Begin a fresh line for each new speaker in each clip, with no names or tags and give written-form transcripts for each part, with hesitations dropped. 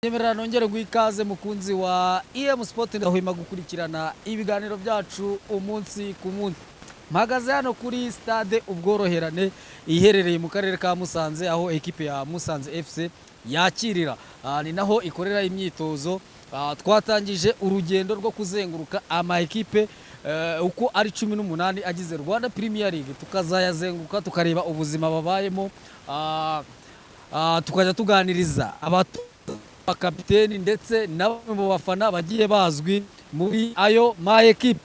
Nyemerera nongere guikaze mukunzi wa EM Sport ndahwema gukurikirana ibiganiro byacu umunsi ku munsi. Mpagaze hano kuri stade ubworoherane iherereye mu karere ka Musanze aho ekipe ya Musanze FC yakirira ni naho ikorera imyitozo. Twatangije urugendo rwo kuzenguruka ama ekipe uko ari 18 agize Rwanda Premier League, tukazayazenguruka tukareba ubuzima babayemo, tukajya tuganiriza abakapiteni ndetse n'abamwe mu bafana bagiye bazwi muri ayo ma ekipe.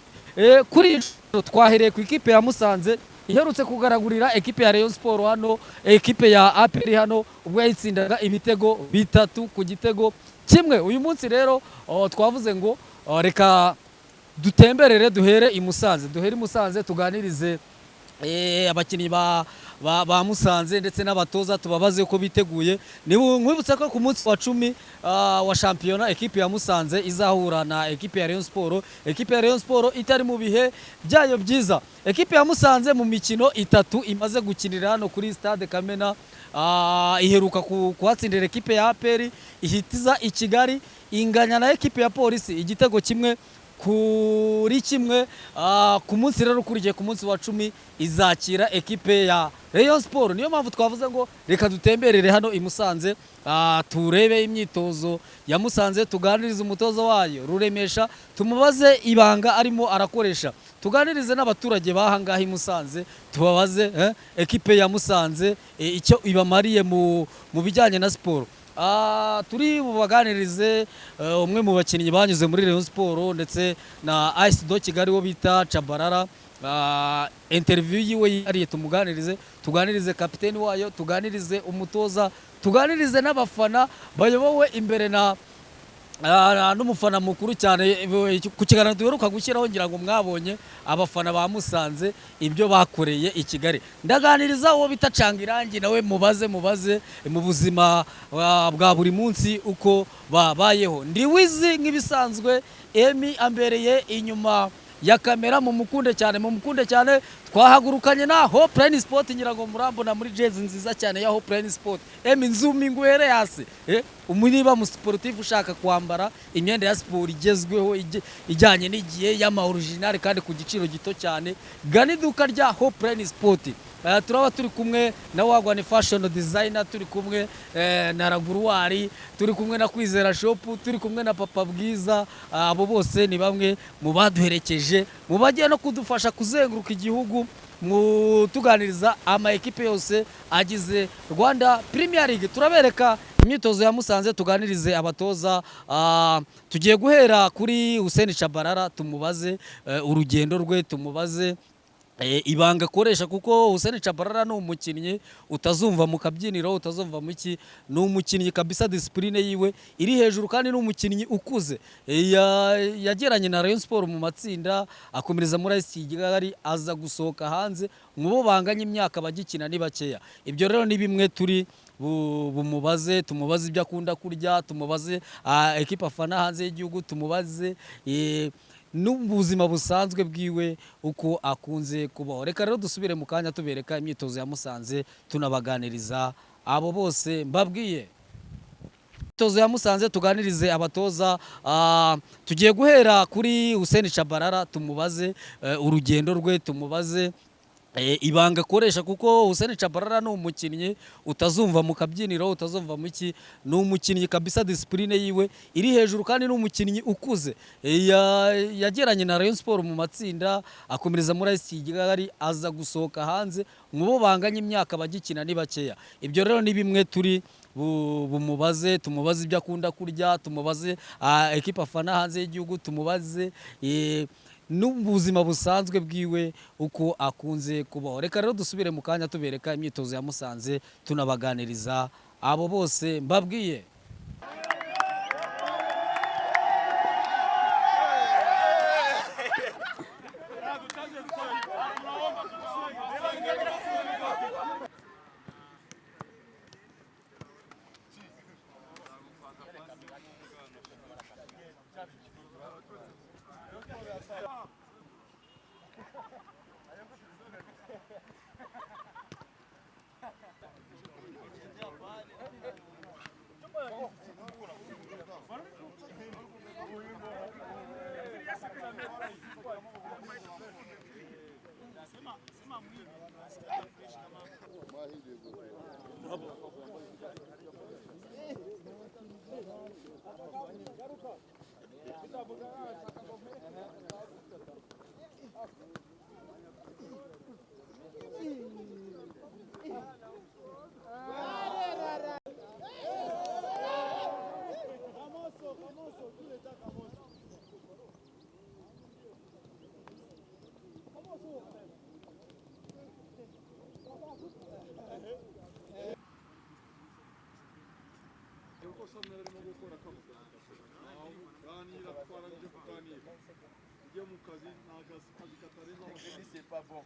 Kuri twahereye ku ikipe ya Musanze iherutse kugaragurira ekipe ya Rayon Sport hano, ekipe ya APR hano ubwo yitsindaga ibitego 3 ku gitego kimwe. Uyu munsi rero twavuze ngo reka dutemberere duhere i Musanze tuganirize abakinnyi ba Musanze ndetse n'abatoza tubabaze uko biteguye. Nkwibutsa ko ku munsi wa 10 wa shampiyona ekipe ya Musanze izahura na ekipe ya Rayon Sport. Ekipe ya Rayon Sport itari mu bihe byayo byiza. Ekipe ya Musanze mu mikino 3 imaze gukinira hano kuri stade Kamena, iheruka kuhatsindira ekipe ya APR, ihitiza i Kigali, inganya na ekipe ya Polisi igitego kimwe kuri kimwe. Ku munsi rero ukurikiye ku munsi wa 10 izakira ekipe ya Rayon Sport. Niyo mpamvu twavuze ngo reka dutemberere hano i Musanze, turebe imyitozo ya Musanze, tuganirize umutozo wayo Ruremesha, tumubaze ibanga arimo arakoresha, tuganirize n'abaturage bahangaha i Musanze, tubabaze ekipe ya Musanze icyo ibamariye mu bijyanye na siporo. Turi bubaganirize umwe mu bakinnyi banyuze muri Rayon Sport ndetse na AS do Kigali wo bita Chabarara. Interview yiwe yariye tumuganirize, tuganirize kapiteni wayo, tuganirize umutoza, tuganirize n'abafana bayobowe imbere na n'umufana mukuru cyane. Ku kiganiro duheruka gushyiraho ngira ngo mwabonye abafana ba Musanze ibyo bakoreye i Kigali. Ndaganiriza uwo bita Cangirangi, nawe mubaze mu buzima bwa buri munsi uko babayeho. Ndi wizi nk'ibisanzwe, Emi ambereye inyuma ya kamera, mumukunde cyane. Twahagurukanye na Hope Line Sport, ngira ngo murambona muri jezi nziza cyane ya Hope Line Sport. Emi nguhere hasi niba mu sportif ushaka kwambara imyenda ya sport igezweho ijyanye n'igihe y'ama original kandi ku giciro gito cyane, gani duka rya Hope Line Sport. Turaba turi kumwe na Wagwane Fashion Designer, turi kumwe na Raguruwari, turi kumwe na Kwizera Shop, turi kumwe na Papa Bwiza. Abo bose ni bamwe mu baduherekeje mu bagiye no kudufasha kuzenguruka igihugu mu tuganiriza ama ekipe yose agize Rwanda Premier League. Turabereka imyitozo ya Musanze, tuganirize abatoza. Tugiye guhera kuri Hussein Chabarara, tumubaze urugendo rwe, tumubaze ibanga akoresha, kuko Hussein Chabarara ni umukinnyi utazumva mu kabyiniro, utazumva mu iki, ni umukinnyi kabisa, discipline yiwe iri hejuru kandi ni umukinnyi ukuze. Yageranye na Rayon Sport mu matsinda, akomereza muri AS Kigali, aza gusohoka hanze mu bo banganye imyaka bagikina ni bakeya. Ibyo rero ni bimwe turi bumubaze, tumubaze ibyo akunda kurya, tumubaze ekipa afana hanze y'igihugu, tumubaze n'ubuzima busanzwe bwiwe uko akunze kubaho. Reka rero dusubire mu kanya tubereka imyitozo ya Musanze, tunabaganiriza abo bose mbabwiye. Imyitozo ya Musanze tuganirize abatoza. Tugiye guhera kuri Hussein Chabarara, tumubaze urugendo rwe, tumubaze ibanga akoresha, kuko Hussein Chabarara ni umukinnyi utazumva mu kabyiniro, utazumva mu iki, ni umukinnyi kabisa, discipline yiwe iri hejuru kandi ni umukinnyi ukuze. Yageranye na Rayon Sport mu matsinda, akomereza muri AS Kigali, aza gusohoka hanze mu bo banganye imyaka bagikina ni bakeya. Ibyo rero ni bimwe turi bumubaze, tumubaze ibyo akunda kurya, tumubaze ekipa afana hanze y'igihugu, tumubaze n'ubuzima busanzwe bwiwe uko akunze kubaho. Reka rero dusubire mu kanya tubereka imyitozo ya Musanze, tunabaganiriza abo bose mbabwiye.
uko samweremo gukora kamuganira twarangije kuganira ujye mu kazi n'akazi katarenza amafaranga. C'est pas bon.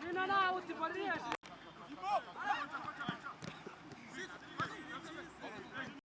China na, usiparie.